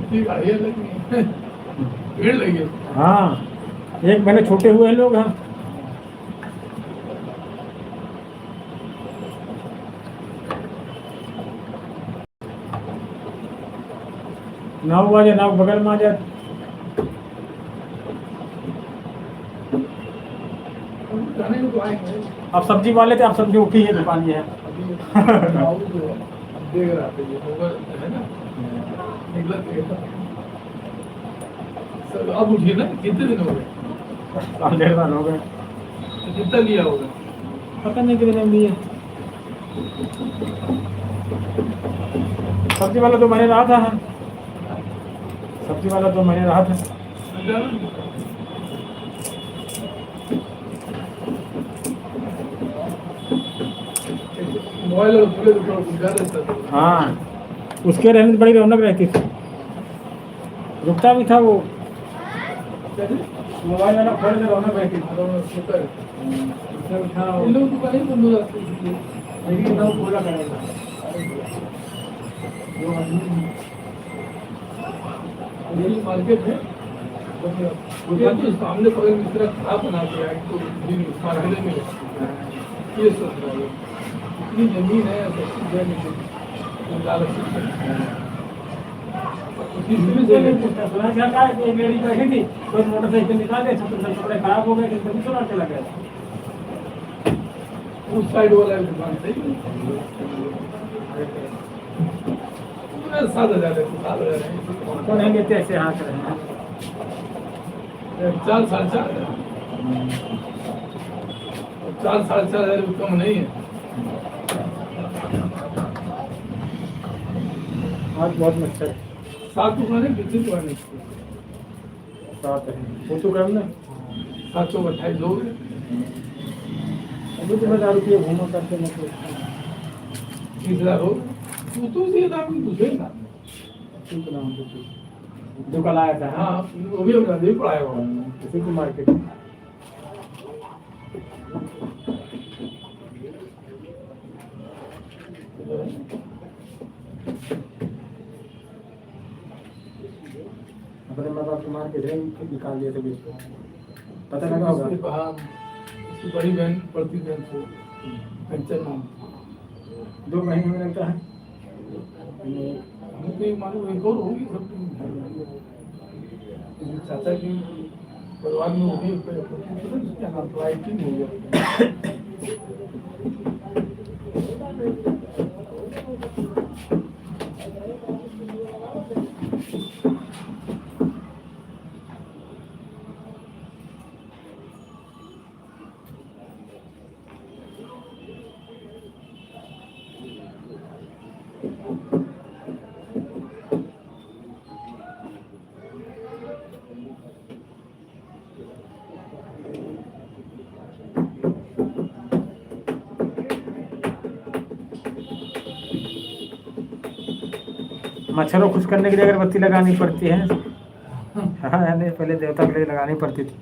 इतनी गाड़ियाँ लगी हैं, भीड़ लगी है। हाँ, एक महीने छूटे हुए हैं लोग। हाँ, नाव बाजे, नाव बगल में आ जाए। जाने को तो आएंगे अब सब्जी वाले थे, अब सब्जी उठी है, दुकान ये है। अभी। आओ जो अब देख रहा था ये होगा है ना, निकला था। सर अब उठी ना, कितने दिन हो गए? साल 1.5 साल हो गए। तो कितना लिया होगा? पता नहीं कितने में लिए। सब्जी वाला 2 महीने रहा था। हाँ, सब्जी वाला 2 महीने रहा था। मोबाइल और खुले तो थोड़ा बुझा रहता था। हाँ, उसके रहने से बड़ी रौनक रहती थी, रुकता भी था वो। मोबाइल वाला खोले तो रौनक रहती थी। इन लोग दुकान ही बंद हो जाती है, लेकिन नाव खोला करेगा। यही मार्केट है। ये तो सामने पर इस तरह खराब बना दिया है तो मार्केट में ये सोच रहा है इतनी जमीन है सब चीज है लालच सुना क्या था, एक लेडी बैठी थी, तो मोटरसाइकिल निकाले, कपड़े खराब हो गए, तभी चुरा चला गया। उस साइड वाला दुकान सही 7,000 है, 7,000 है। तो नहीं लेते ऐसे हाथ रहे हैं। 4 साढ़े 4 4 साढ़े 4,000 कम नहीं है। आज बहुत मच्छर है। 7 दुकानें कितनी दुकानें? 7 है, वो तो कम ना। 728 लोग हैं। अभी तो मैं दारू पिए घूमा करते मतलब 30,000 लोग। तो ये दाम दूसरे ना ठीक नाम जो कल आया था। हाँ वो भी अपना नहीं पढ़ाया हुआ किसी की मार्केट में। अपने माँ बाप को मार के ड्रेन निकाल दिया थे बीच में, पता लगा होगा। हाँ उसकी बड़ी बहन पढ़ती बहन को कंचन नाम 2 महीने में लगता है। हमको मालूम एक और होगी सब चाचा की परिवार में होगी क्या नाम तो IT हो गया। मच्छरों खुश करने के लिए अगरबत्ती लगानी पड़ती है। हाँ, नहीं पहले देवता के लिए लगानी पड़ती थी।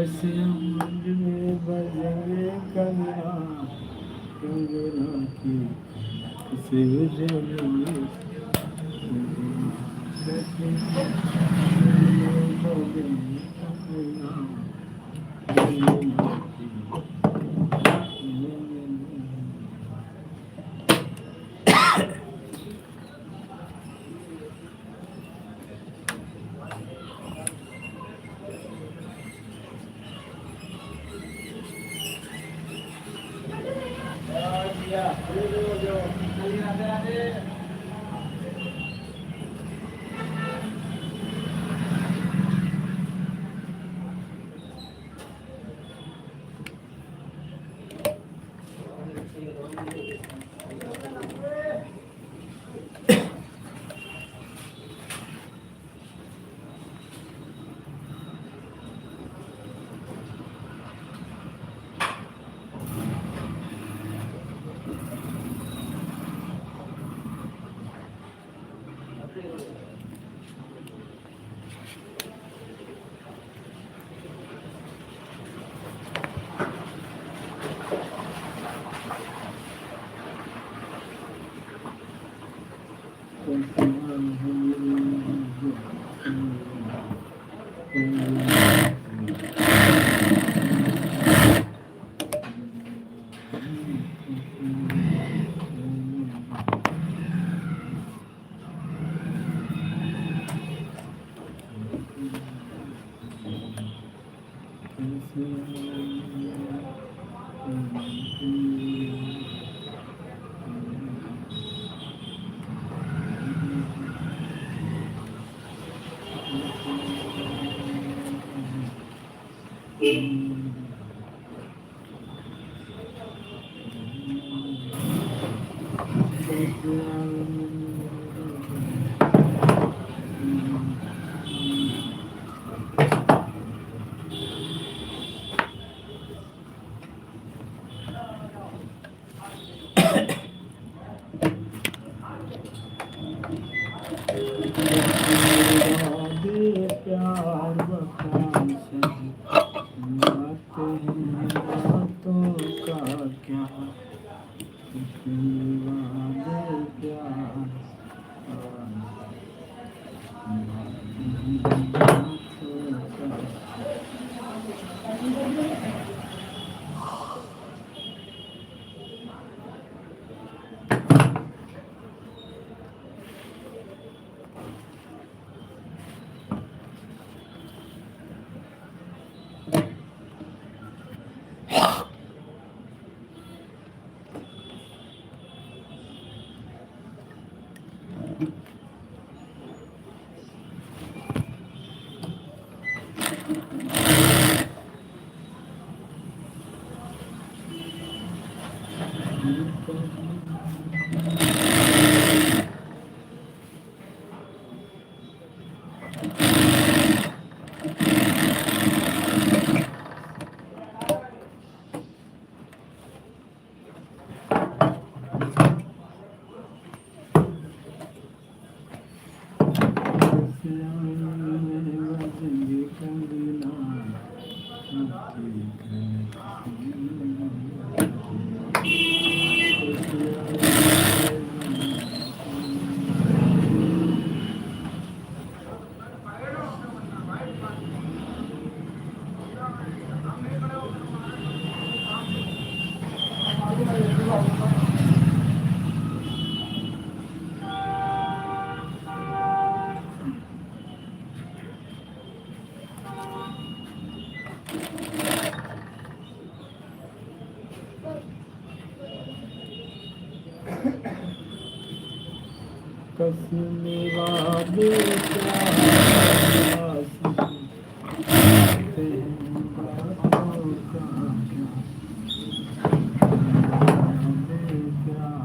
कैसे मंझे बजेंगे कंगना कंगना की कैसे बजेंगे कैसे बजेंगे कंगना कंगना की प्यार बखान से बातें हैं बातों का क्या वादे प्यार कसने वादे प्यार बातें हैं बातों का क्या वादे प्यार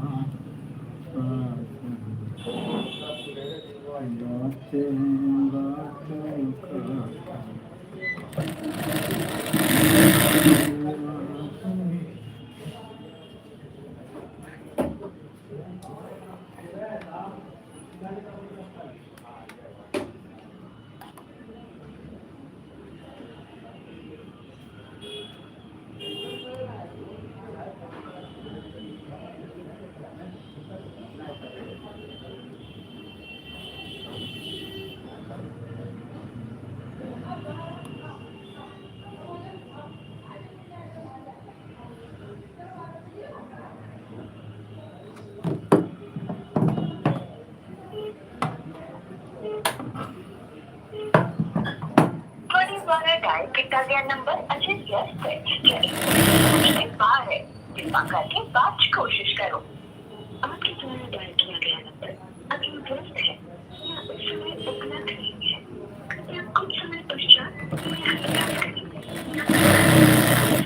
बातें हैं बातों का कृपा करके बाद कोशिश करो। आपके द्वारा डायल किया गया नंबर अभी व्यस्त है या इस समय उपलब्ध नहीं है। कृपया कुछ समय पश्चात पुनः प्रयास करें।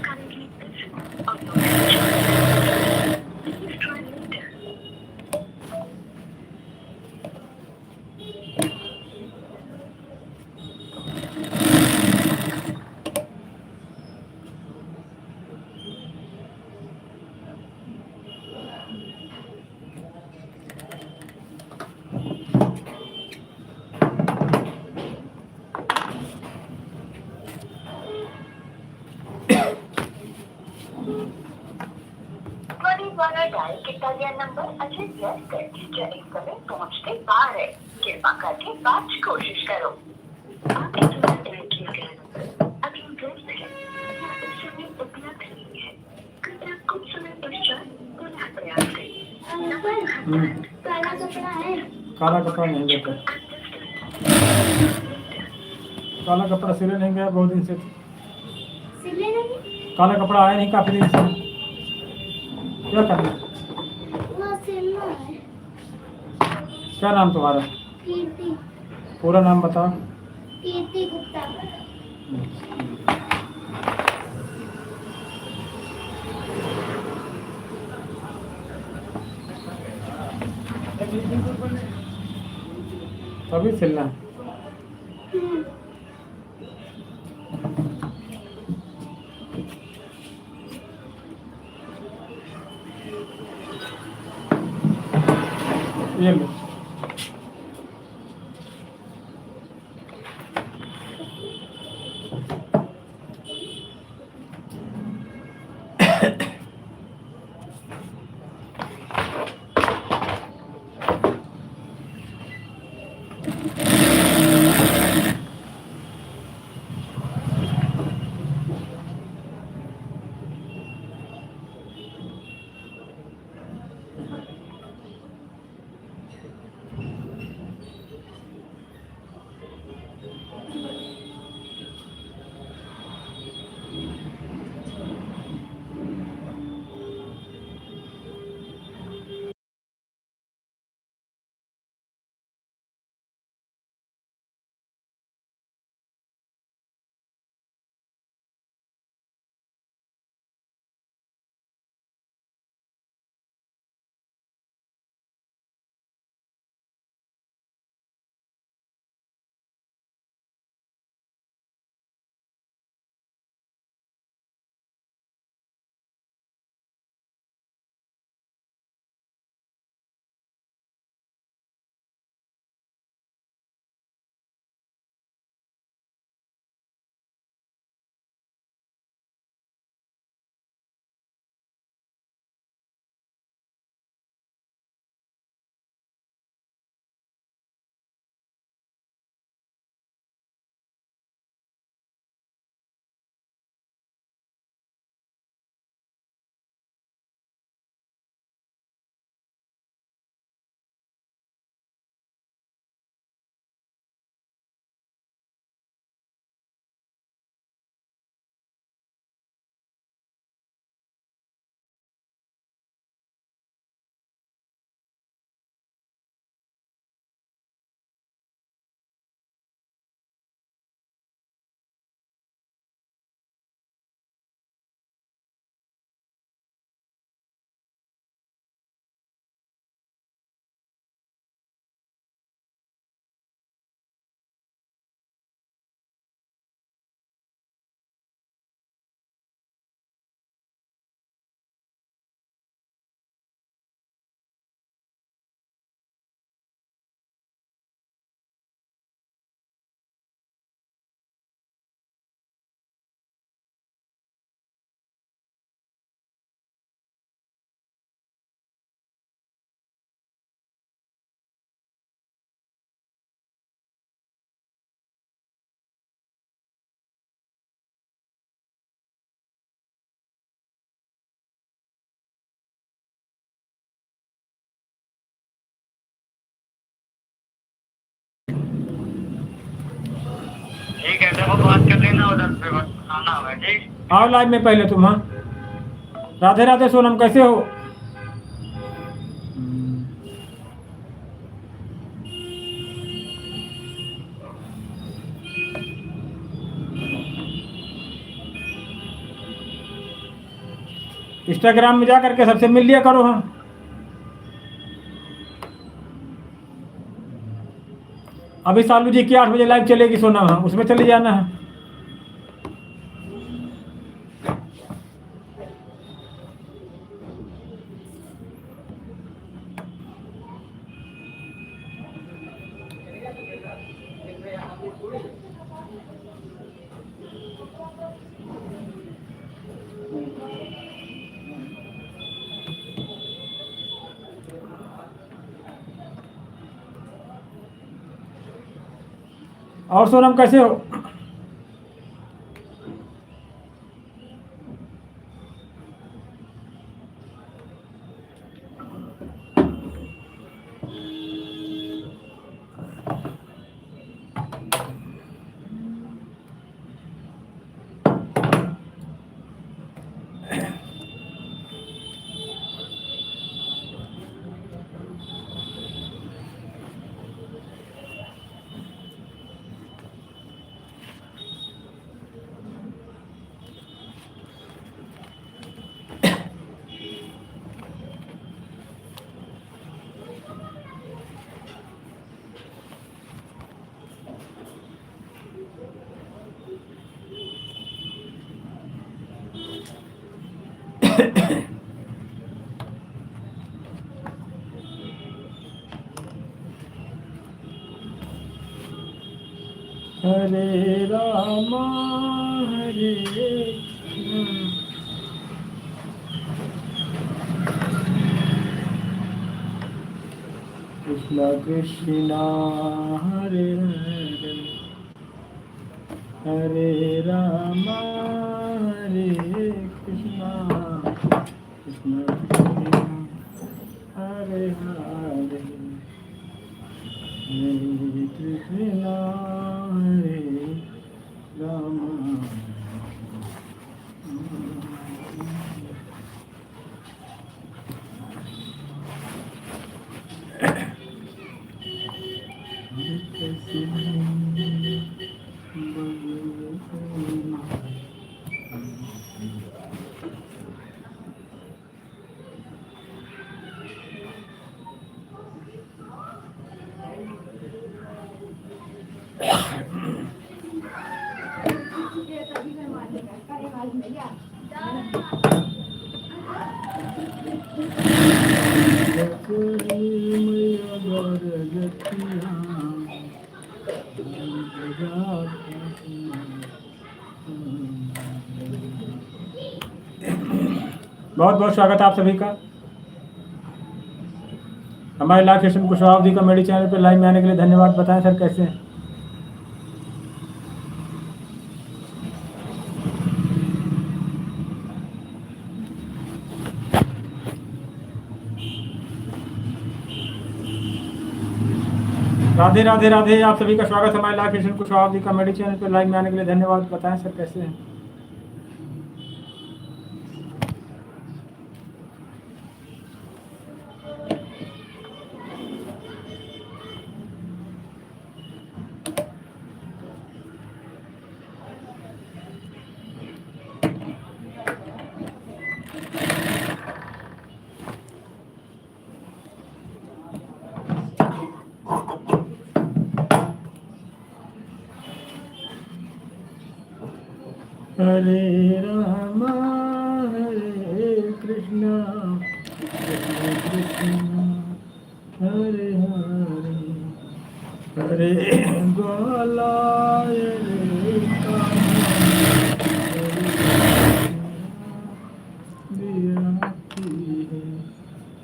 Currently busy or not reachable. Please try later. ਤੁਹਾਡੇ ਦੁਆਰਾ ਡਾਇਲ ਕੀਤਾ ਗਿਆ ਨੰਬਰ ਅਜੇ ਵਿਅਸਤ ਹੈ ਜਾਂ ਇਸ ਸਮੇਂ ਪਹੁੰਚ के बाहर है। कृपा करके बाद कोशिश करो। आपके द्वारा डायल किया गया नंबर अभी व्यस्त है या इस समय उपलब्ध नहीं है। कृपया कुछ समय पश्चात पुनः प्रयास करें। नंबर काला कपड़ा है। काला कपड़ा नहीं देता, काला कपड़ा सिले नहीं गया बहुत दिन से। सिले नहीं काला कपड़ा आया नहीं काफी दिन से, क्या करना? वो सिलना है। क्या नाम तुम्हारा? कीर्ति पूरा नाम बताओ। कीर्ति गुप्ता। तभी सिलना है। ये लो। ठीक है, देखो बात कर लेना उधर पे, बस आना होगा। ठीक, आओ लाइव में पहले तुम। हाँ राधे राधे सोनम, कैसे हो? इंस्टाग्राम में जा करके सबसे मिल लिया करो। हाँ, अभी सालू जी की 8 बजे लाइव चलेगी सोनम, हाँ उसमें चले जाना है। और सोनम कैसे हो? हरे रामा हरे कृष्ण कृष्ण हरे हरे, हरे रामा हरे कृष्ण कृष्ण कृष्ण हरे हरे, हरे कृष्ण हरे राम। बहुत बहुत स्वागत है आप सभी का हमारे लाइव सेशन कुशवाहा अवधी कॉमेडी चैनल पर लाइव में आने के लिए धन्यवाद। बताएं सर कैसे हैं? राधे राधे राधे, आप सभी का स्वागत है हमारे लाइव सेशन कुशवाहा अवधी कॉमेडी चैनल पर लाइव में आने के लिए धन्यवाद। बताएं सर कैसे हैं? हरे राम हरे कृष्ण कृष्ण कृष्ण हरे हरे, हरे गोलाय रे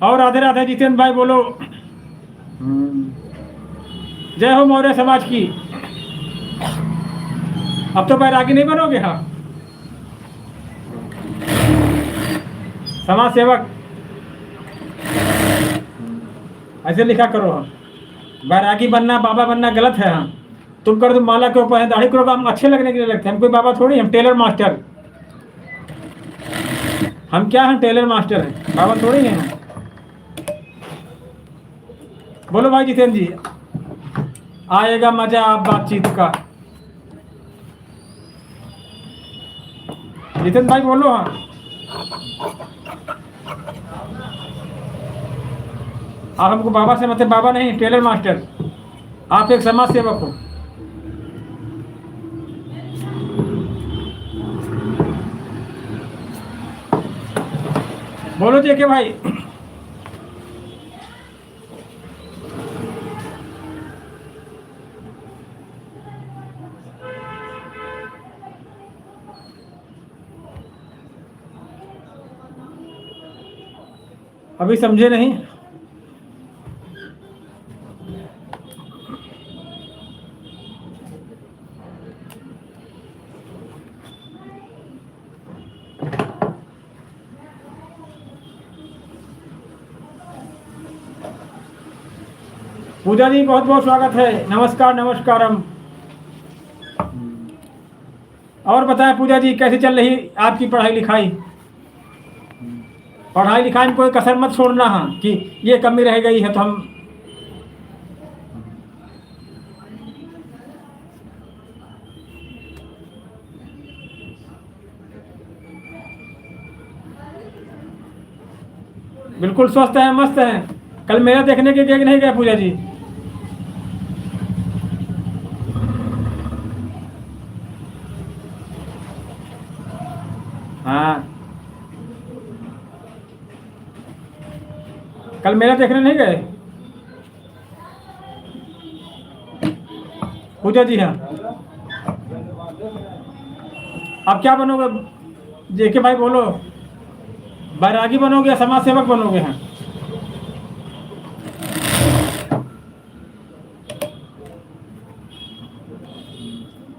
और राधे राधे। जितेंद्र भाई बोलो जय हो मौर्य समाज की। अब तो बैरागी नहीं बनोगे? हाँ, समाज सेवक ऐसे लिखा करो। हम बैरागी बनना बाबा बनना गलत है। हम तुम कर दो माला के ऊपर है दाढ़ी करो, हम अच्छे लगने के लिए लगते हैं। हम कोई बाबा थोड़ी, हम टेलर मास्टर। हम क्या हैं, टेलर मास्टर हैं, बाबा थोड़ी हैं। बोलो भाई जितेंद्र जी, आएगा मजा आप बातचीत का। जितेंद्र भाई बोलो। हाँ आप हमको बाबा से मतलब बाबा नहीं, टेलर मास्टर। आप एक समाज सेवक हो। बोलो जेके भाई। अभी समझे नहीं। पूजा जी बहुत बहुत स्वागत है। नमस्कार नमस्कारम। और बताएं पूजा जी, कैसे चल रही आपकी पढ़ाई लिखाई? पढ़ाई लिखाई में कोई कसर मत छोड़ना है कि ये कमी रह गई है तो हम। बिल्कुल स्वस्थ हैं, मस्त हैं। कल मेला देखने के गए कि नहीं गए पूजा जी? हाँ, कल मेला देखने नहीं गए पूजा जी? हाँ, आप क्या बनोगे जेके भाई बोलो? बैरागी बनोगे या समाज सेवक बनोगे? हैं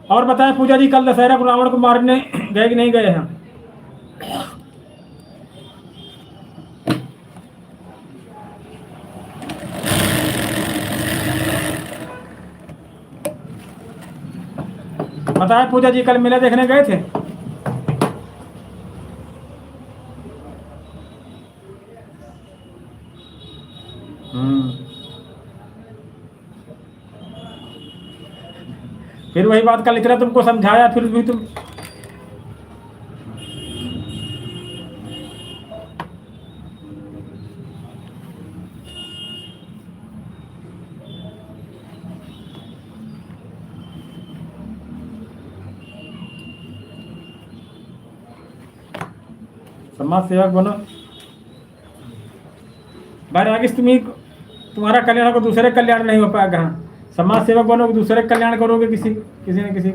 और बताएं पूजा जी, कल दशहरा को रावण को मारने गए कि नहीं गए हैं? बताएं पूजा जी, कल मेला देखने गए थे? फिर वही बात, कल इतना तुमको समझाया फिर भी तुम। समाज सेवक बनो। बैरागी तुम्हारा कल्याण को दूसरे कल्याण नहीं हो पाएगा। हाँ, समाज सेवक बनोगे, दूसरे कल्याण करोगे, किसी न किसी।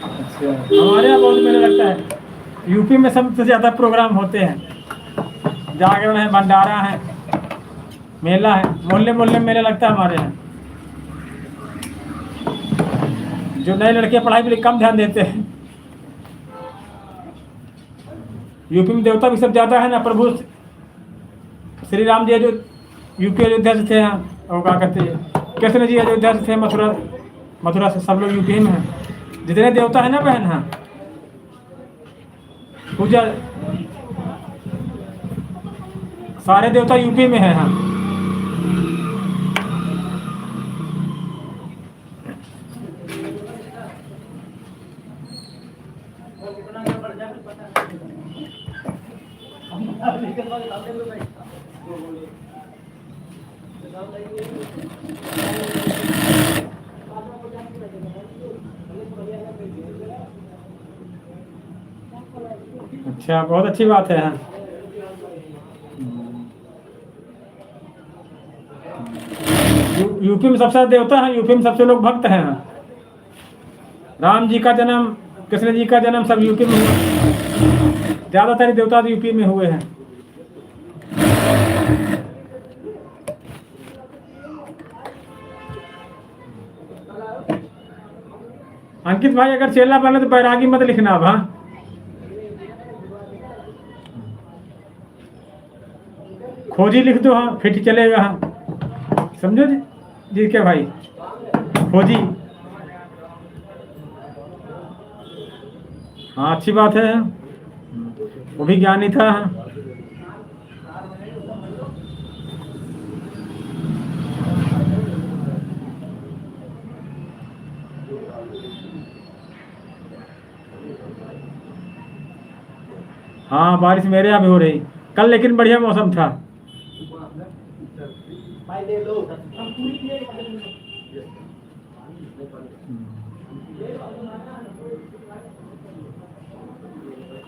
अच्छा, हमारे यहाँ बहुत मेला लगता है। यूपी में सबसे ज्यादा प्रोग्राम होते हैं। जागरण है, भंडारा है, मेला है, मोहल्ले मोहल्ले में मेला लगता है हमारे यहाँ। जो नए लड़के पढ़ाई पर कम ध्यान देते हैं। यूपी में देवता भी सब ज़्यादा है ना। प्रभु श्री राम जी जो यूपी अयोध्या से थे यहाँ, और क्या कहते हैं, कृष्ण जी अयोध्या से थे, मथुरा से। सब लोग यूपी में हैं। जितने देवता है ना बहन, हाँ, पूजा सारे देवता यूपी में है। हाँ, अच्छा, बहुत अच्छी बात है। हाँ, यूपी में सबसे देवता है, यूपी में सबसे लोग भक्त हैं। हाँ, राम जी का जन्म, कृष्ण जी का जन्म सब यूपी में हुआ। ज्यादातर देवता यूपी में हुए हैं। अंकित भाई, अगर चेला बने तो बैरागी मत लिखना अब। हाँ, खोजी लिख दो। हाँ, फिट चलेगा। हाँ, समझो जी क्या भाई, खोजी हाँ अच्छी बात है, वो भी ज्ञानी था। हाँ बारिश मेरे यहाँ भी हो रही कल, लेकिन बढ़िया मौसम था।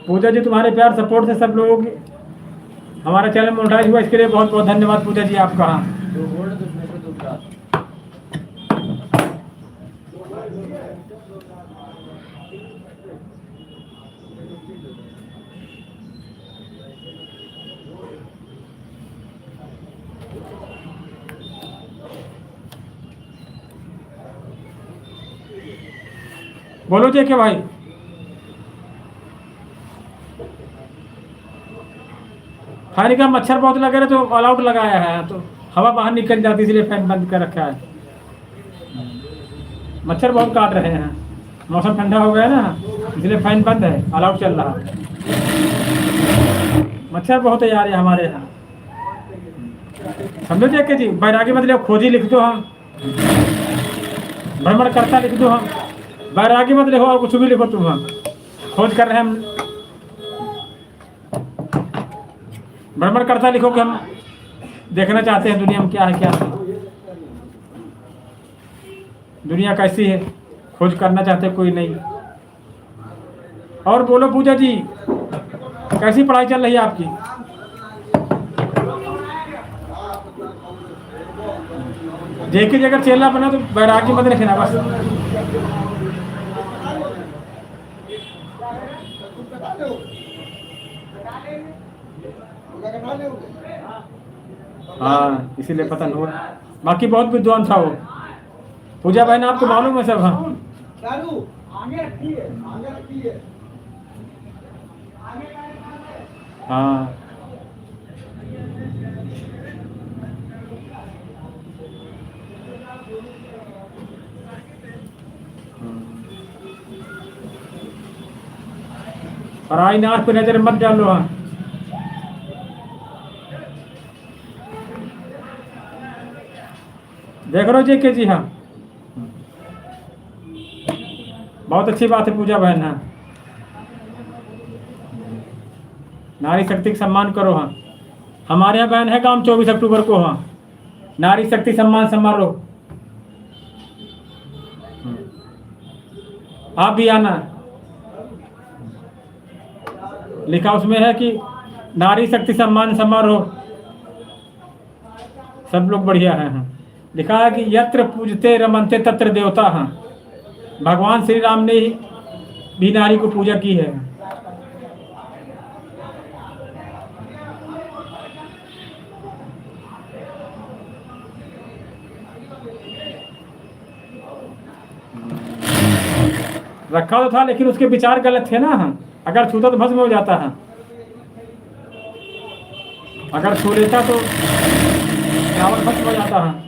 पूजा जी तुम्हारे प्यार सपोर्ट से सब लोगों की हमारा चैनल मोनेटाइज हुआ, इसके लिए बहुत बहुत धन्यवाद पूजा जी आपका। बोलो जी के भाई। फैन का मच्छर बहुत लगे रहे तो ऑल आउट लगाया है, तो हवा बाहर निकल जाती, इसलिए फैन बंद कर रखा है। मच्छर बहुत काट रहे हैं, मौसम ठंडा हो गया ना, इसलिए फैन बंद है, ऑल आउट चल रहा है। मच्छर बहुत है यार ये हमारे यहाँ, समझो देख के जी। बैरागी मतलब खोजी लिख दो, हम भ्रमण करता लिख दो, हम बैरागी मत लिखो और कुछ भी लिखो तुम, हम खोज कर रहे हैं, हम भ्रमण करता लिखो कि हम देखना चाहते हैं दुनिया में क्या है क्या नहीं, दुनिया कैसी है, खोज करना चाहते कोई नहीं। और बोलो पूजा जी कैसी पढ़ाई चल रही है आपकी? देख के अगर चेला बना तो बैरागी मत रखना बस। हाँ इसीलिए पता नहीं हुआ, बाकी बहुत विद्वान था वो। पूजा बहन आपको मालूम है सब? हाँ पराई नाश पे नजर मत डालो। हाँ देख रहे हो जी के जी? हाँ बहुत अच्छी बात है पूजा बहन। हाँ नारी शक्ति का सम्मान करो। हाँ हमारे यहाँ बहन है काम 24 अक्टूबर को। हाँ नारी शक्ति सम्मान समारोह, आप भी आना। लिखा उसमें है कि नारी शक्ति सम्मान समारोह, सब लोग बढ़िया हैं। हाँ लिखा है कि यत्र पूजते रमनते तत्र देवता। हाँ भगवान श्री राम ने भी नारी को पूजा की है। रखा तो था लेकिन उसके विचार गलत थे ना। हाँ अगर छूता तो भस्म हो जाता है, अगर छू लेता तो रावण भस्म हो जाता है।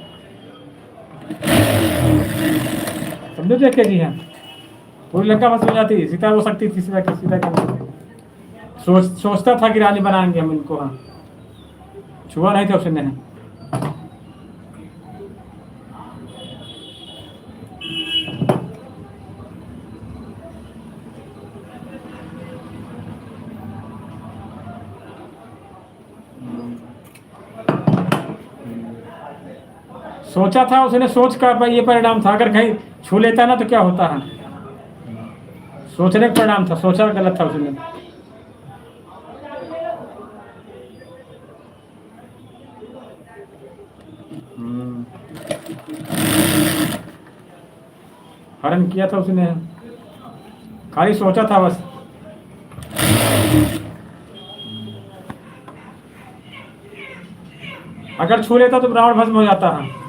समझो देखे जी? हाँ पूरी लंका भस्म हो जाती, सीता हो सकती थी, सीता की सोचता था कि रानी बनाएंगे हम इनको। हाँ छुआ नहीं था उसने। सोचा था उसने, सोच का ये परिणाम था। अगर कहीं छू लेता ना तो क्या होता है, सोचने का परिणाम था, सोचा गलत था उसने। हरण किया था उसने, खाली सोचा था बस। अगर छू लेता तो रावण भस्म हो जाता है।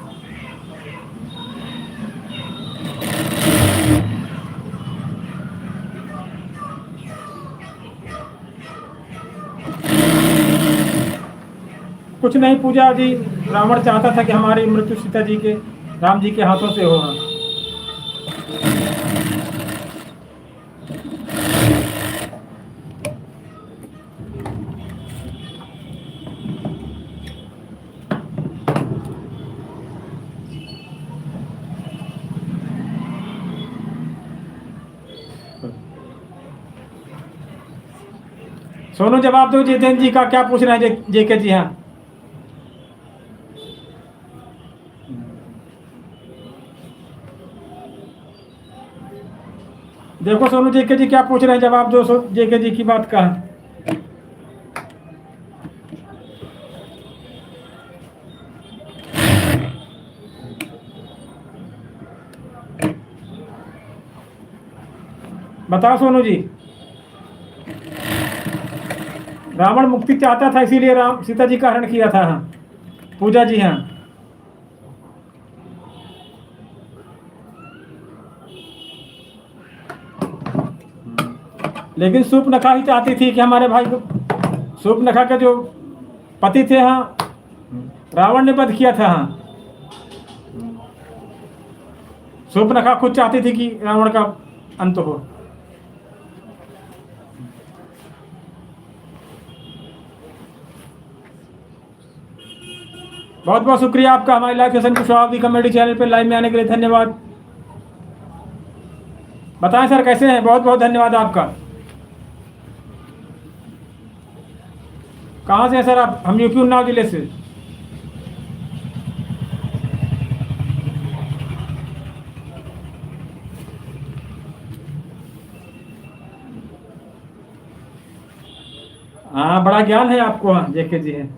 कुछ नहीं पूजा जी, रावण चाहता था कि हमारी मृत्यु सीता जी के, राम जी के हाथों से हो। सोनू जवाब दो जितेंद्र जी का, क्या पूछ रहे हैं जेके जी? हाँ देखो सोनू जेके जी क्या पूछ रहे हैं, जवाब दो जेके जी की बात का। बताओ सोनू जी। रावण मुक्ति चाहता था, इसीलिए राम सीता जी का हरण किया था। हाँ पूजा जी। हाँ लेकिन सूर्पनखा ही चाहती थी कि हमारे भाई को, सूर्पनखा के जो पति थे, हाँ रावण ने वध किया था। हाँ सूर्पनखा खुद चाहती थी कि रावण का अंत हो। बहुत बहुत शुक्रिया आपका हमारे लाइव सेशन को शोभावती कॉमेडी चैनल पे लाइव में आने के लिए धन्यवाद। बताएं सर कैसे हैं? बहुत बहुत धन्यवाद आपका। कहाँ से हैं सर आप? हम यूपी उन्नाव जिले से। हाँ बड़ा ज्ञान है आपको। हाँ जेके जी है।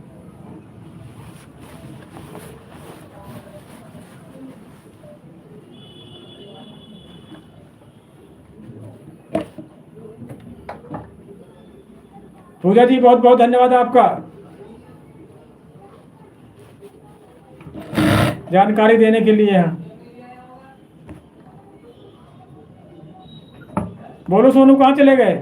पूजा जी बहुत बहुत धन्यवाद आपका जानकारी देने के लिए। बोलो सोनू कहाँ चले गए?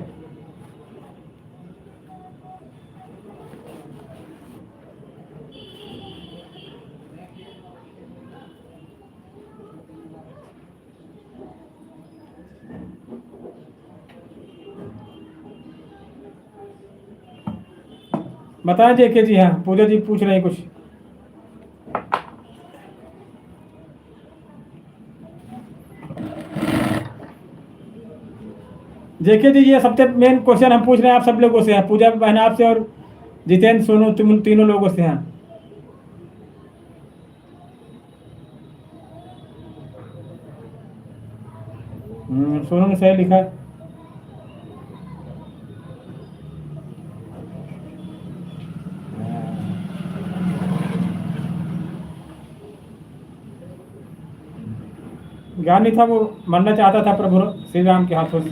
बताएं जेके जी। हाँ पूजा जी पूछ रहे हैं कुछ। जेके जी ये सबसे मेन क्वेश्चन हम पूछ रहे हैं आप सब लोगों से हैं, पूजा बहन आपसे और जितेंद्र सोनू तीनों लोगों से हैं। सोनू ने सही लिखा है। ज्ञान नहीं था, वो मरना चाहता था प्रभु श्री राम के हाथों से।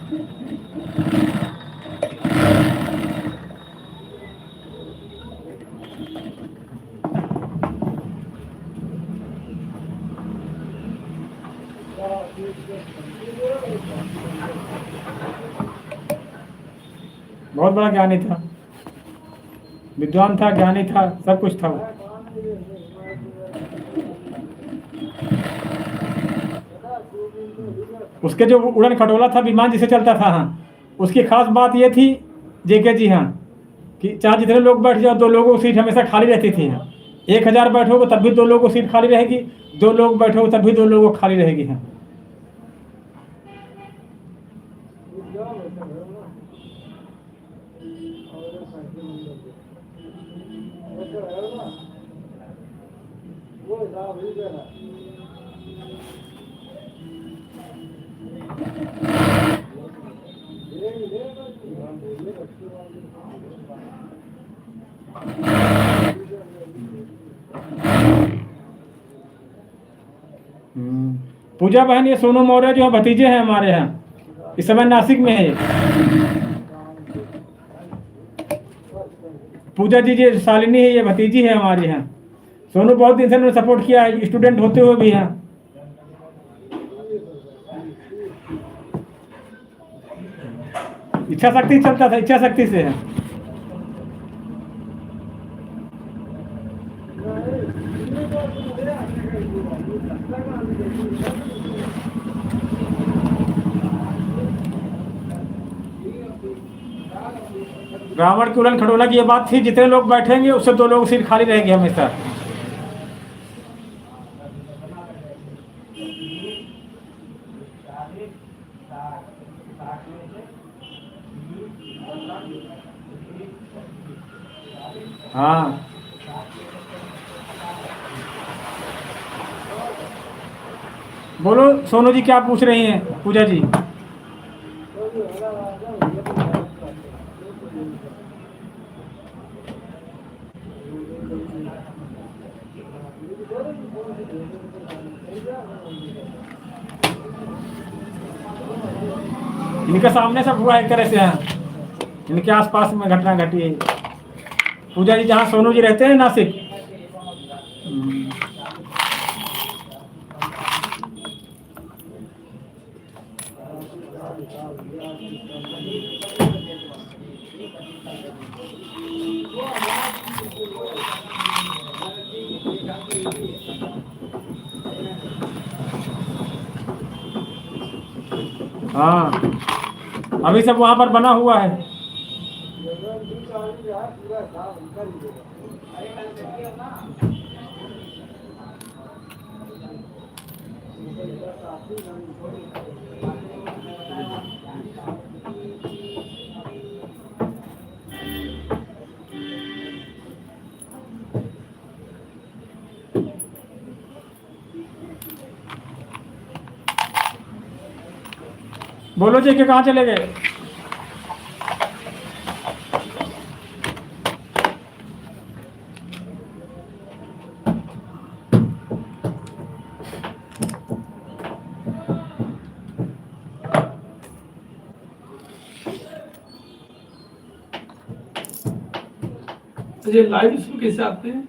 बहुत बड़ा ज्ञानी था, विद्वान था, ज्ञानी था, सब कुछ था वो। उसके जो उड़न खटोला था, विमान जिसे चलता था, हाँ उसकी खास बात ये थी जेके जी हाँ कि चाहे जितने लोग बैठ जाओ 2 लोगों की सीट हमेशा खाली रहती थी। हाँ 1000 बैठोगे तब भी 2 लोगों की सीट खाली रहेगी, 2 लोग बैठोगे तब भी 2 लोगों को खाली रहेगी। हाँ पूजा बहन ये सोनू मौर्य जो है भतीजे हैं हमारे यहाँ, इस समय नासिक में है। पूजा जी ये शालिनी है, ये भतीजी है हमारे यहाँ। सोनू बहुत दिन से उन्होंने सपोर्ट किया है, स्टूडेंट होते हुए भी हैं। इच्छा शक्ति चलता था, इच्छा शक्ति से है। रावण की उड़न खटोला की ये बात थी, जितने लोग बैठेंगे उससे 2 लोग सीट खाली रहेगी हमेशा। हाँ बोलो सोनू जी, क्या पूछ रही हैं पूजा जी? इनके सामने सब हुआ एक तरह से है, इनके आसपास में घटना घटी है। पूजा जी जहाँ सोनू जी रहते हैं नासिक, हाँ अभी सब वहाँ पर बना हुआ है। बोलो जी कि कहाँ चले गए? तो ये लाइव इसमें कैसे आते हैं?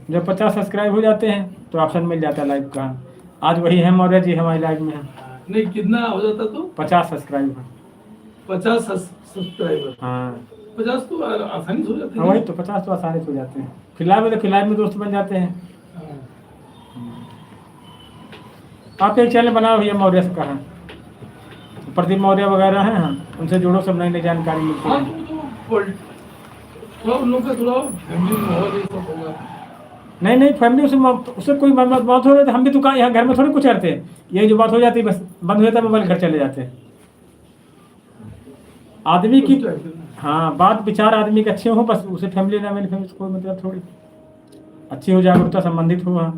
जब 50 सब्सक्राइब हो जाते हैं तो ऑप्शन मिल जाता है लाइव का। आज वही है मौर्य जी हमारी लाइव में है। नहीं, कितना हो जाता तो? 50 सब्सक्राइबर। 50 सब्सक्राइबर। हाँ 50 तो आसानी से हो जाते हाँ वही तो 50 तो आसानी से हो जाते हैं। फिलहाल में दोस्त बन जाते हैं। हाँ। आप एक चैनल बनाओ भैया मौर्य से कहा, प्रदीप मौर्य वगैरह हैं, हाँ उनसे जुड़ो, सब नई नई जानकारी मिलती हाँ, है। थोड़ा उन लोग का थोड़ा फैमिली माहौल ये सब होगा। नहीं फैमिली उससे कोई बात हो रही तो हम भी तो कहाँ यहाँ घर में थोड़ी कुछ करते हैं, यही जो बात हो जाती है बस बंद हो जाता है, मोबाइल घर चले जाते हैं। आदमी की हाँ बात विचार आदमी के अच्छे हो, बस उसे फैमिली ना मेरी फैमिली कोई मतलब थोड़ी अच्छी हो, जागरूकता संबंधित हो। हाँ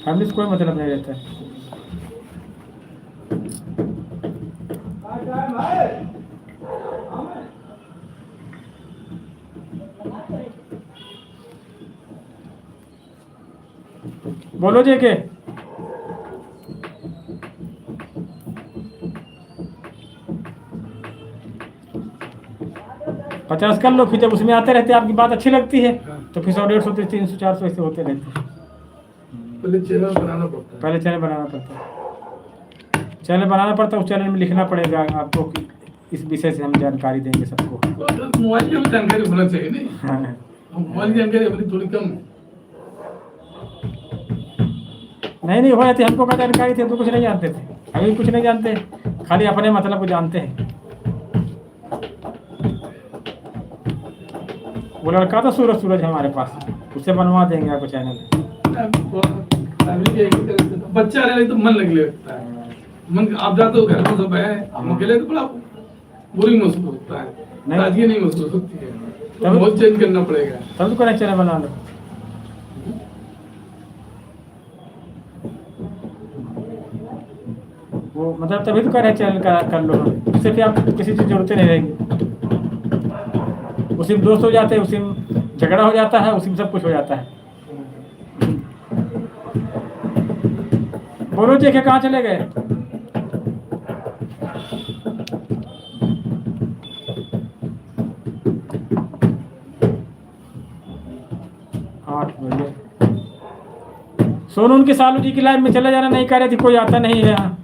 फैमिली से कोई मतलब नहीं रहता है। बोलो जी के पचास कर लो, फिर जब उसमें आते रहते आपकी बात अच्छी लगती है तो फिर 100, 150, 300, 400 ऐसे होते रहते हैं। पहले चैनल बनाना पड़ता है। पहले चैनल बनाना पड़ता है, उस चैनल में लिखना पड़ेगा आपको कि इस विषय से हम जानकारी देंगे सबको। तो मोबाइल की भी जानकारी होना चाहिए नहीं? हाँ मोबाइल की जानकारी अपनी थोड़ी कम है। नहीं हो जाती, हमको क्या जानकारी थी, हम तो कुछ नहीं जानते थे, अभी कुछ नहीं जानते, खाली अपने मतलब को जानते हैं। वो लड़का था सूरज हमारे पास, उससे बनवा देंगे आपको चैनल। बच्चा रहने तो मन लगने लगता है, मन आप जाते हो घर में सब है, हम अकेले तो बड़ा बोरिंग महसूस होता है, ताजगी नहीं महसूस होती है, तो बहुत चेंज करना पड़ेगा। तब तो कोई चैनल बना लो। वो मतलब तभी तो कह रहे चैनल कर लो, इससे फिर आप किसी चीज़ जरूरत नहीं रहेगी। उसी में दोस्त हो जाते हैं, उसी में झगड़ा हो जाता है, उसी में सब कुछ हो जाता है। बोलो जी के कहाँ चले गए? सोनू उनके सालू जी की लाइव में चले जाना नहीं कह रहे थे, कोई आता नहीं है यहाँ।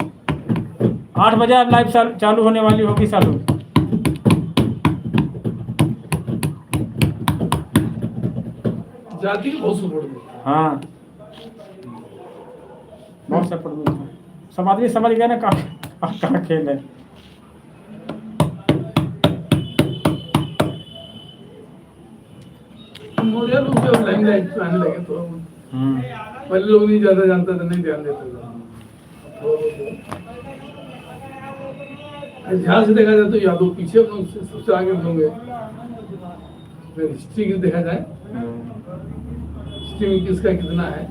8 बजे अब लाइव चालू होने वाली होगी सालू। जाती है बहुत सपोर्ट मिलता है। हाँ बहुत सपोर्ट मिलता है, सब आदमी समझ गए ना कहाँ खेल है। मुझे लोग भी अब लाइन लाइट आने लगे थोड़ा बहुत। पहले लोग नहीं ज्यादा जानते थे, नहीं ध्यान देते थे। ध्यान से देखा जाए तो यादव पीछे हम लोग सबसे आगे हम होंगे। अगर हिस्ट्री की देखा जाए, हिस्ट्री में किसका कितना है,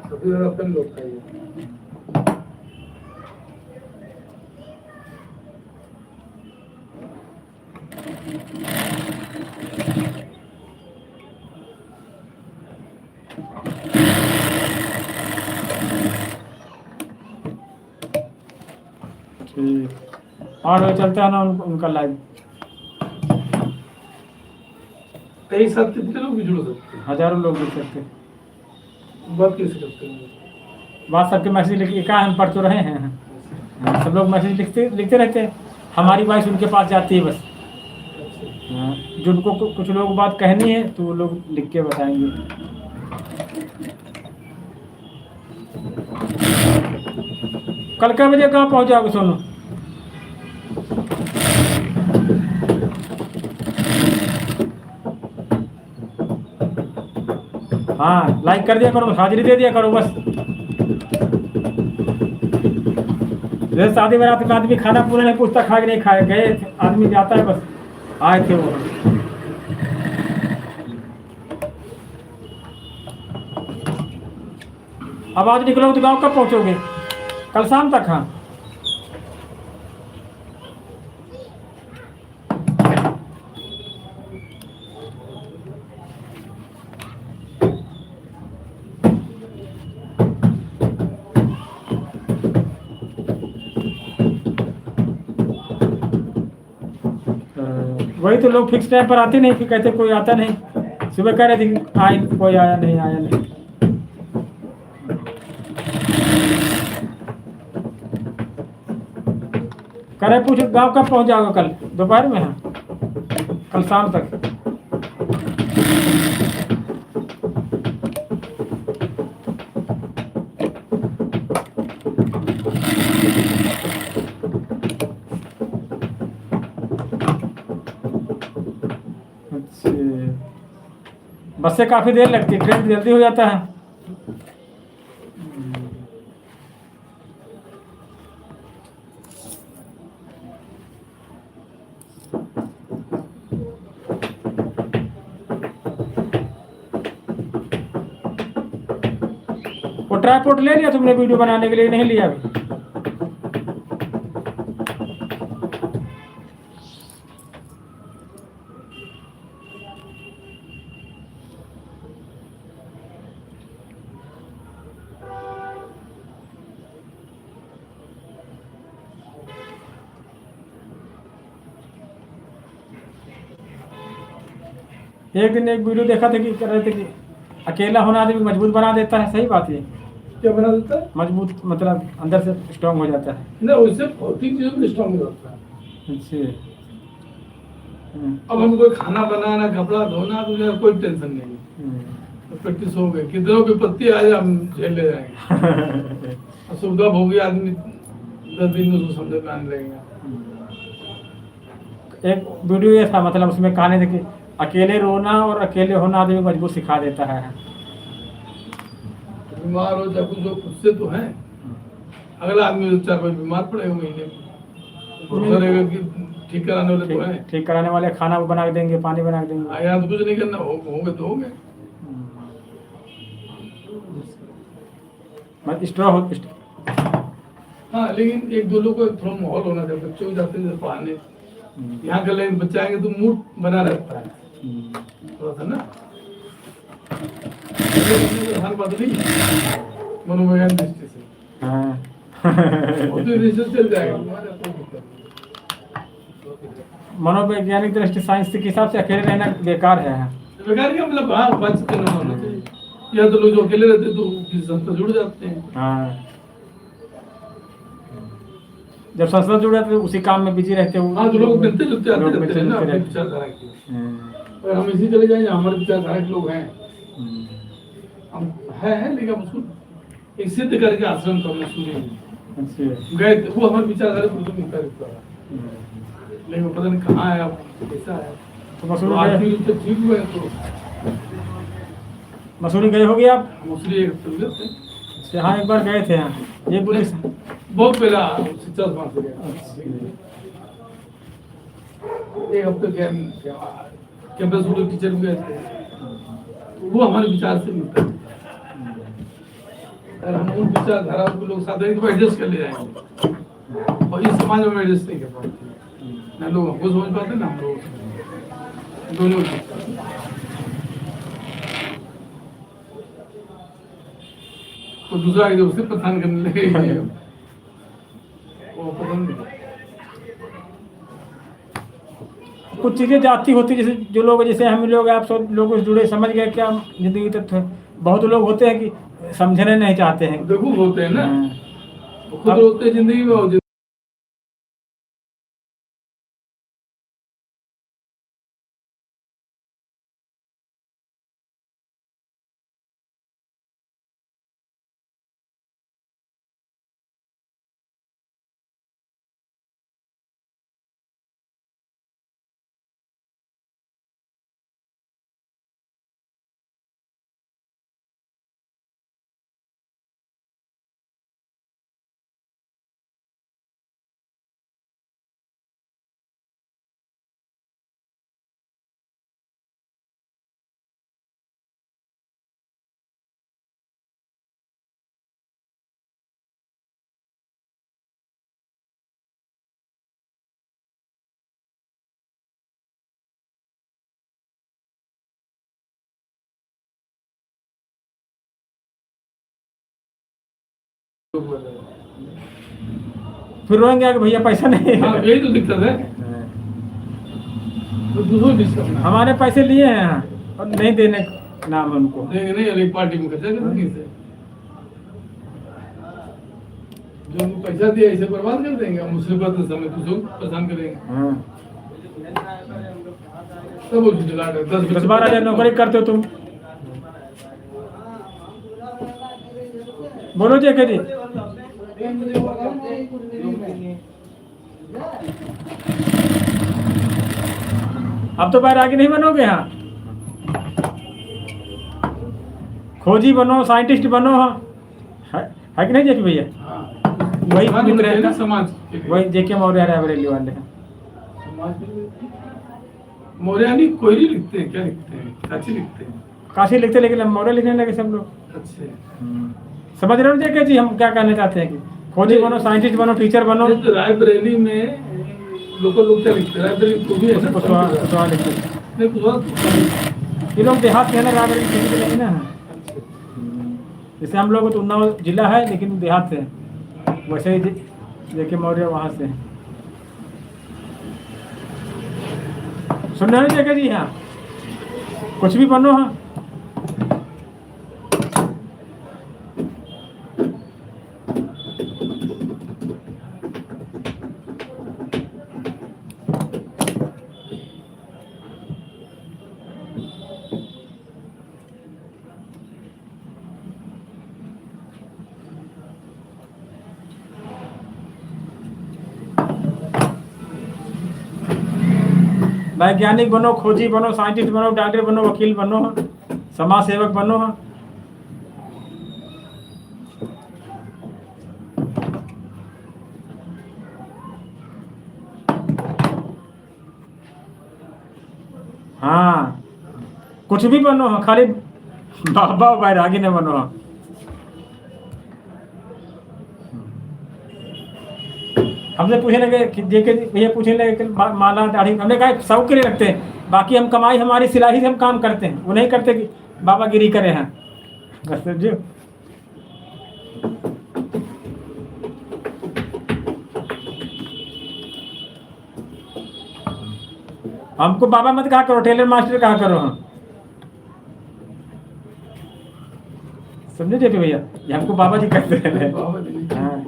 सबसे ज्यादा अपन लोग का ही है। ठीक, और वो चलता है ना उनका लाइव। एक साथ कितने लोग भी जुड़ सकते हजारों लोग देख सकते हैं। हैं, बात कैसे करते हैं? बात सबके मैसेज लिख का हम पढ़ तो रहे हैं। सब लोग मैसेज लिखते रहते हैं, हमारी वॉइस उनके पास जाती है बस। हाँ, जिनको कुछ लोग बात कहनी है तो वो लोग लिख के बताएंगे। कल क्या बजे कहाँ पहुँच जाओगे सोनू? हाँ, लाइक कर दिया करो, हाजिरी दे दिया करो बस। जैसे शादी बारात में आदमी खाना पूरा नहीं पूछता, खा के नहीं खाए गए, आदमी जाता है बस, आए थे वो। अब आज निकलोगे तो गाँव कब पहुँचोगे? कल शाम तक। हाँ, वही तो लोग फिक्स टाइम पर आते नहीं, फिर कहते कोई आता नहीं। सुबह कह रहे थे आए, कोई आया नहीं, आया नहीं। कह रहे पूछ गाँव कब पहुँच जाओगे? कल दोपहर में। हाँ, कल शाम तक। बस से काफ़ी देर लगती है, ट्रेन जल्दी हो जाता है। वो ट्राइपॉड ले लिया तुमने वीडियो बनाने के लिए? नहीं लिया अभी? एक दिन एक वीडियो देखा था कि कह रहे थे कि अकेला होना आदमी मजबूत बना देता है। सही बात है? क्या बना देता है? मजबूत मतलब अंदर से स्ट्रांग हो जाता है। नहीं, उससे भौतिक चीजों में स्ट्रांग हो जाता है। अच्छा। अब हम कोई खाना बनाना, कपड़ा धोना, तो मेरा कोई टेंशन नहीं। तो प्रैक्टिस हो गई, कितनों की पत्ती आ जाए हम झेल ले जाएंगे। असुविधा होगी, आदमी 10 दिन में उसको समझ में आने लगेगा। एक वीडियो ये था, मतलब उसमें कहानी थी कि अकेले रोना और अकेले होना आदमी मजबूत सिखा देता है। बीमार हो जाए कुछ लोग खुद से तो है, अगला आदमी 4-5 बीमार पड़े हुए महीने में, कि ठीक कराने वाले तो हैं। ठीक कराने वाले खाना वो बना के देंगे, पानी बना के देंगे। यहाँ तो कुछ नहीं करना, होंगे तो होंगे। हाँ, लेकिन 1-2 लोग को थोड़ा माहौल होना चाहिए। बच्चों को जाते हैं पढ़ाने, यहाँ का लेकिन बच्चा आएंगे तो मूड बना रहता है थोड़ा सा ना। हर बात नहीं मनोवैज्ञानिक दृष्टि से, चल जाएगा। मनोवैज्ञानिक दृष्टि साइंस के हिसाब से अकेले रहना बेकार है। बेकार क्या मतलब? हाँ, बातचीत करना होना चाहिए। या तो लोग जो अकेले रहते तो किसी संस्था जुड़ जाते हैं। हाँ, जब संस्था जुड़ जाते तो उसी काम में बिजी रहते हो। हाँ, तो लोग मिलते जुलते आते रहते हैं ना अपने विचारधारा की। और हम इसी चले जाएंगे, हमारे विचारधारा के लोग हैं, हम है, लेकिन हम उसको एक सिद्ध करके आश्रम करना शुरू गए थे। वो हमारे विचारधारा को तो मिलता रहता है, लेकिन पता नहीं कहाँ है, अब कैसा है। तो आदमी तो ठीक हुए तो मसूरी गए होगे आप? मसूरी 1 हफ्ते हुए थे। हाँ एक बार गए थे यहाँ, ये बोले बहुत पहला शिक्षा समाज से गया, एक हफ्ते कैंपस स्कूल टीचर भी गए थे, वो हमारे विचार से मिलता है। अगर हम उन विचारधारा के लोग साथ रहेंगे तो एडजस्ट कर ले जाएंगे, और इस समाज में एडजस्ट नहीं कर पाते, ना लोग हमको समझ पाते ना हम लोग दोनों। तो दूसरा आगे उससे परेशान करने लगे, वो पसंद नहीं। कुछ चीज़ें जाती होती, जैसे जो लोग, जैसे हम लोग आप सब लोगों से जुड़े, समझ गए क्या जिंदगी तक। बहुत लोग होते हैं कि समझने नहीं चाहते हैं। बेवकूफ होते हैं ना, हाँ। खुद होते हैं जिंदगी में, और फिर रोएंगे कि भैया पैसा नहीं हाँ है। यही तो दिक्कत है, तो दूसरों डिस्कस ना हमारे पैसे लिए हैं और नहीं देने नाम है उनको। देंगे नहीं, अगली पार्टी में खर्चा करेंगे इसे, जो उनको पैसा दिया इसे बर्बाद कर देंगे, मुसीबत के समय दूसरों को परेशान करेंगे। हाँ। सब वो झुझलाट है, 10-12 हज़ार नौकरी करते हो तुम। बोलो जेके जी। अब तो बैरागी नहीं बनोगे यहाँ, खोजी बनो, साइंटिस्ट बनो, है कि नहीं जेके भैया? वही मित्र है ना, समाज के लिए। वही जेके मौर्य रायबरेली वाले हैं। समाज के लिए। मौर्यानी कोयरी लिखते हैं, क्या लिखते हैं, काची लिखते हैं। काशी लिखते, लेकिन मौर्य लिखने लगे सब लोग। अच्छे समझ रहे हो जेके जी हम क्या कहना चाहते हैं? कि खोजी बनो, साइंटिस्ट बनो, टीचर बनो। तो रायबरेली में लोग क्या लिखते हैं, रायबरेली को भी है ना, कुशवाहा लिखते हैं। नहीं, कुशवाहा ये लोग देहात के है ना, रायबरेली के नहीं ना। जैसे हम लोग तो उन्नाव जिला है लेकिन देहात से है, वैसे ही जेके मौर्य वहाँ से है। सुन रहे हो जेके जी? हाँ कुछ भी बनो। हाँ वैज्ञानिक बनो, खोजी बनो, साइंटिस्ट बनो, डॉक्टर बनो, वकील बनो, समाज सेवक बनो। हाँ कुछ भी बनो, खाली बाबा बैरागी न बनो। हमसे पूछने लगे कि जेके भैया पूछने लगे कि माला दाढ़ी, हमने कहा शौक के लिए रखते हैं, बाकी हम कमाई हमारी सिलाई से हम काम करते हैं, वो नहीं करते कि बाबा गिरी करे हैं बस जो। हमको बाबा मत कहा करो, टेलर मास्टर कहा करो। हम समझे जेपी भैया, ये हमको बाबा जी कहते हैं। हाँ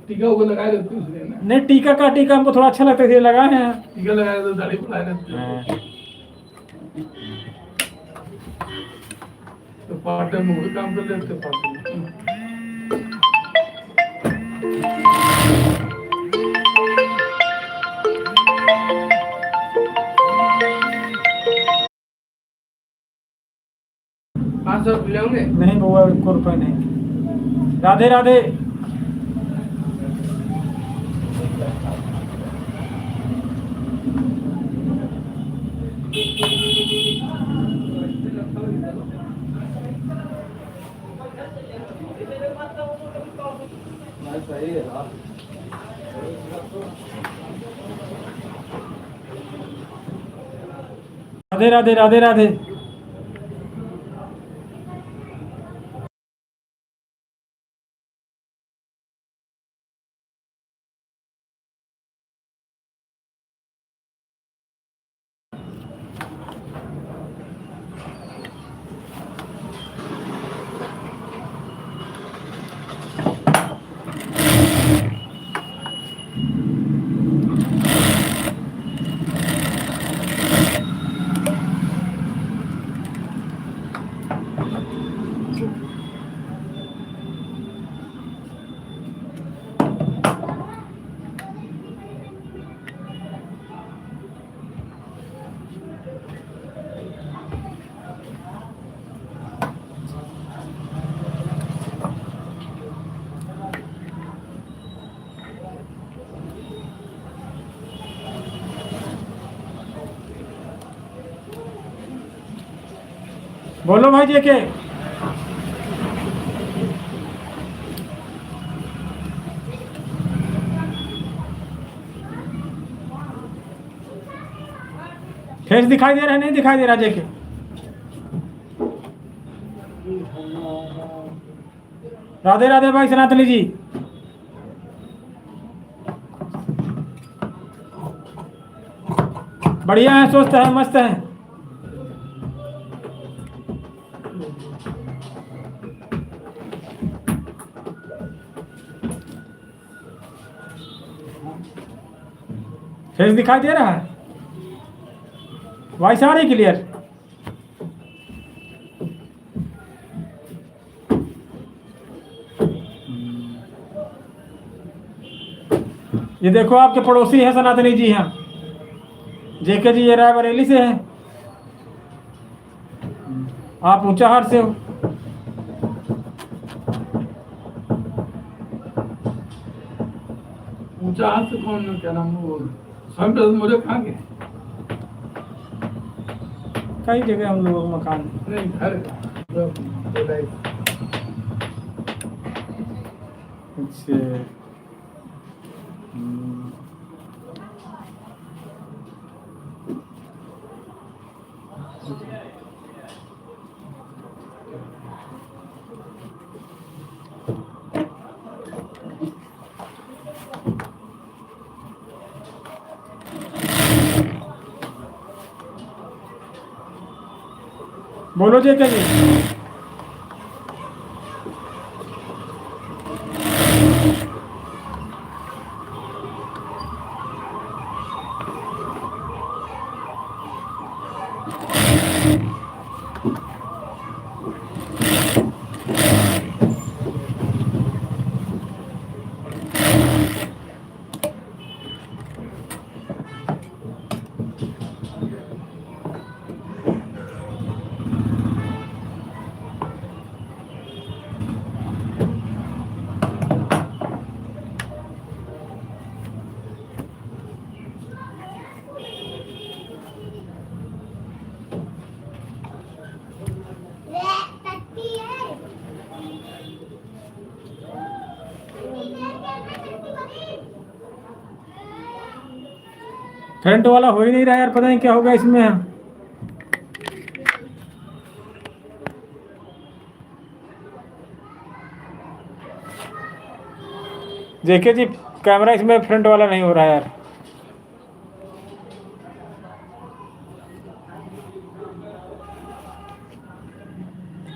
टीका वो लगाए रहते उसने ना। नहीं टीका का टीका हमको थोड़ा अच्छा लगता है, लगाए हैं। टीका लगाए तो दाढ़ी बनाए रहते हैं, तो पार्ट टाइम में भी काम कर लेते पार्ट टाइम। 500 रुपये होंगे। नहीं बुआ, 1 रुपये नहीं। राधे राधे। सही है ना। राधे राधे राधे राधे। बोलो भाई जी के। फेस दिखाई दे रहा है, नहीं दिखाई दे रहा जेके? राधे राधे भाई सनातनी जी। बढ़िया है, स्वस्थ है, मस्त है। फेस दिखाई दे रहा है, वॉइस आ रही क्लियर? ये देखो आपके पड़ोसी हैं सनातनी जी हैं, जेके जी ये रायबरेली से हैं, आप ऊंचाहार से हो। ऊंचा हाथ से कौन, क्या नाम वो स्वामी प्रसाद मौर्य कहाँ के? कई जगह हम लोगों का मकान। नहीं, घर अच्छा। बोलो जेके जी। फ्रंट वाला हो ही नहीं रहा यार, पता नहीं क्या होगा इसमें। जेके जी कैमरा इसमें फ्रंट वाला नहीं हो रहा यार।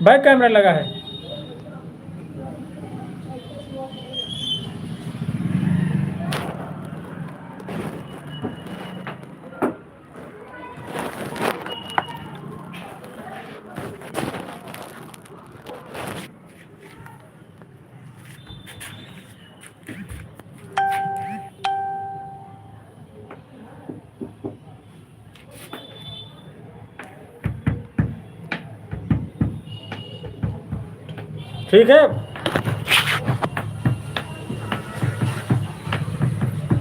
बैक कैमरा लगा है। ठीक है।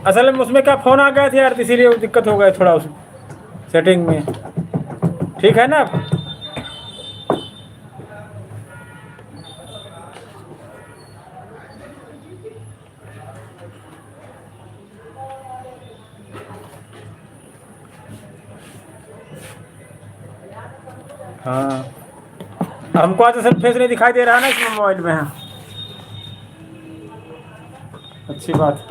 असल में उसमें क्या फ़ोन आ गया था यार, इसीलिए वो दिक्कत हो गया थोड़ा उस सेटिंग में। ठीक है ना। हाँ, हमको आज असल फेस नहीं दिखाई दे रहा ना इसमें मोबाइल में। हाँ, अच्छी बात।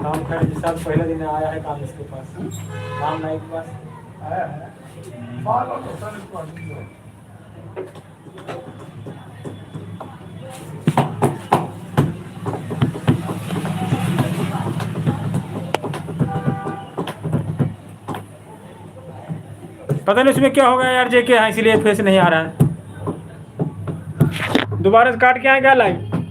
काम खैर जिस साल पहले दिन आया है काम इसके पास, काम नाई के पास आया है बाल और होता नहीं तो आदमी जो है। पता नहीं उसमें क्या हो गया यार जेके, हाँ इसीलिए फेस नहीं आ रहा है। दोबारा से काट के आएगा लाइव।